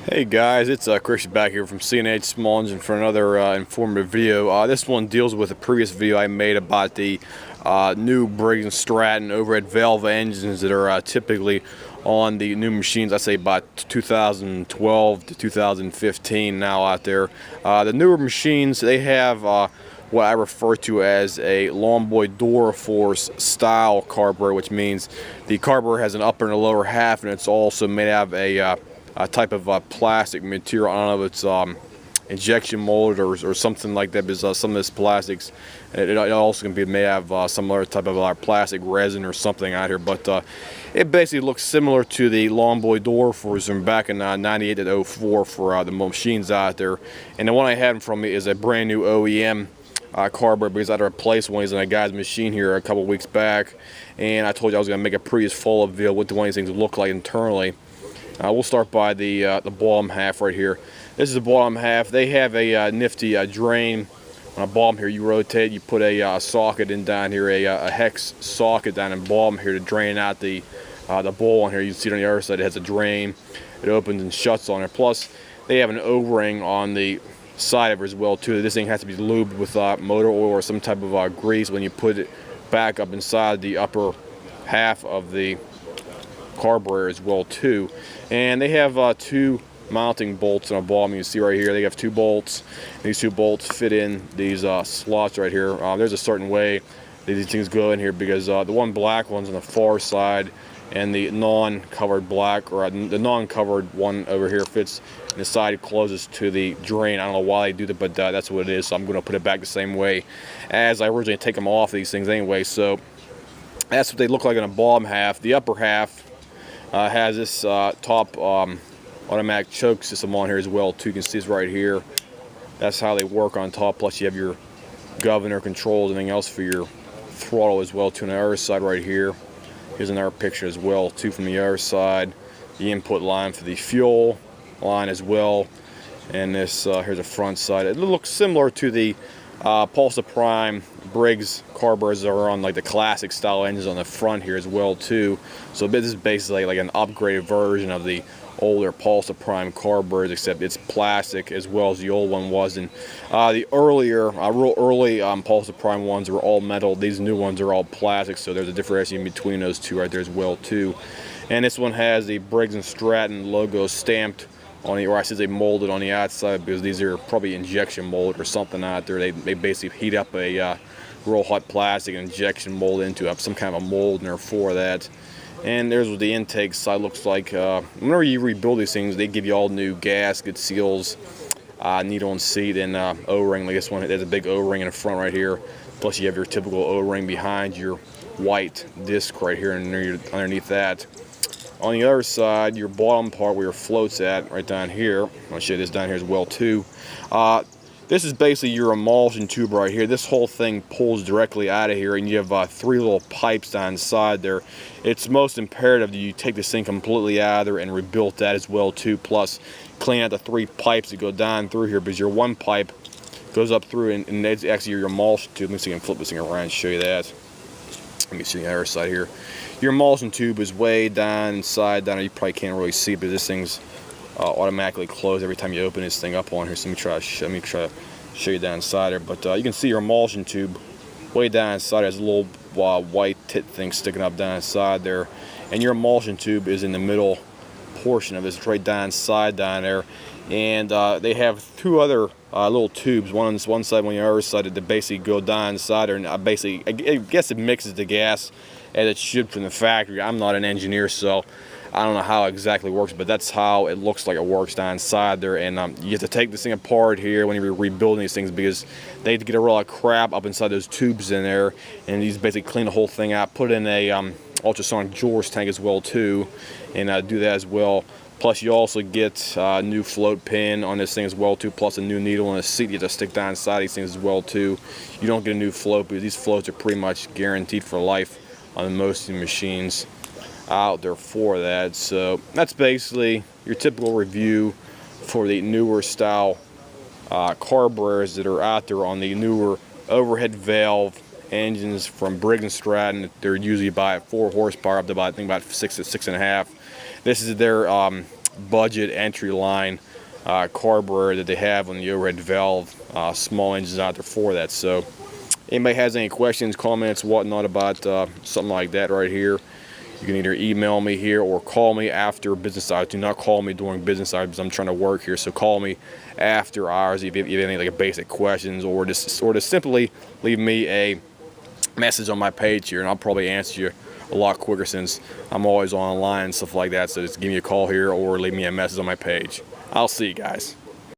Hey guys, it's Chris back here from C&H Small Engine for another informative video. This one deals with a previous video I made about the new Briggs and Stratton overhead valve engines that are typically on the new machines. I say about 2012 to 2015 now out there. The newer machines, they have what I refer to as a long boy door force style carburetor, which means the carburetor has an upper and a lower half, and it's also made out of a type of plastic material. I don't know if it's injection molded or something like that, because some of this plastics, it also can be made out of some other type of plastic resin or something out here. But it basically looks similar to the long boy door force from back in 98 to 04 for the machines out there. And the one I had from me is a brand new OEM carburetor, because I had to replace one of these in a guy's machine here a couple weeks back, and I told you I was going to make a previous follow-up video what one of these things look like internally. We'll start by the bottom half right here. This is the bottom half. They have a nifty drain on the bottom here. You rotate, you put a socket in down here, a hex socket down in the bottom here to drain out the bowl on here. You can see it on the other side. It has a drain. It opens and shuts on it. Plus, they have an O-ring on the side of it as well too. This thing has to be lubed with motor oil or some type of grease when you put it back up inside the upper half of the carburetor as well too. And they have two mounting bolts on the bottom. You can see right here they have two bolts. These two bolts fit in these slots right here. There's a certain way that these things go in here, because the one black one's on the far side, and the non-covered black, or the non-covered one over here, fits in the side closest to the drain. I don't know why they do that, but that's what it is. So I'm going to put it back the same way as I originally take them off these things anyway. So that's what they look like on the bottom half. The upper half has this top automatic choke system on here as well too. You can see this right here. That's how they work on top. Plus you have your governor controls, everything else for your throttle as well too. On the other side right here, here's another picture as well too from the other side. The input line for the fuel line as well. And this here's the front side. It looks similar to the Pulsar Prime Briggs carburetors that are on like the classic style engines on the front here as well too. So this is basically like an upgraded version of the older Pulsar Prime carburetors, except it's plastic as well as the old one was. And the earlier, real early Pulsar Prime ones were all metal. These new ones are all plastic, so there's a differentiation between those two right there as well too. And this one has the Briggs and Stratton logo stamped on the, or I should say molded on the outside, because these are probably injection molded or something out there. They basically heat up a real hot plastic and injection mold into some kind of a mold in there for that. And there's what the intake side looks like. Whenever you rebuild these things, they give you all new gasket seals, needle and seat, and O-ring. Like this one, there's a big O-ring in the front right here. Plus you have your typical O-ring behind your white disc right here, and underneath that. On the other side, your bottom part where your float's at, right down here, I'll show you this down here as well too. This is basically your emulsion tube right here. This whole thing pulls directly out of here, and you have three little pipes down the side there. It's most imperative that you take this thing completely out of there and rebuild that as well too. Plus, clean out the three pipes that go down through here, because your one pipe goes up through, and that's actually your emulsion tube. Let me see if I can flip this thing around and show you that. Let me see the other side here. Your emulsion tube is way down inside down there. You probably can't really see, but this thing's automatically closed every time you open this thing up on here. So let me try to show you down inside there. But you can see your emulsion tube way down inside. There's a little white tit thing sticking up down inside there, and your emulsion tube is in the middle portion of this. It's right down inside down there. And they have two other little tubes, one on this one side, one on the other side, that basically go down inside there. And I guess it mixes the gas as it should from the factory. I'm not an engineer, so I don't know how it exactly works, but that's how it looks like it works down inside there. And you have to take this thing apart here when you're rebuilding these things, because they get a lot of crap up inside those tubes in there. And you just basically clean the whole thing out, put in a ultrasonic Jaws tank as well too, and do that as well. Plus you also get a new float pin on this thing as well too, plus a new needle and a seat you have to stick down inside these things as well too. You don't get a new float, because these floats are pretty much guaranteed for life on most of the machines out there for that. So that's basically your typical review for the newer style carburetors that are out there on the newer overhead valve engines from Briggs and Stratton. They're usually about 4 horsepower up to about, I think, about 6 to 6.5. This is their budget entry line carburetor that they have on the overhead valve small engines out there for that. So anybody has any questions, comments, whatnot about something like that right here, you can either email me here or call me after business hours. Do not call me during business hours because I'm trying to work here. So call me after hours if you have any like basic questions, or just simply leave me a message on my page here, and I'll probably answer you a lot quicker since I'm always online and stuff like that. So just give me a call here or leave me a message on my page. I'll see you guys.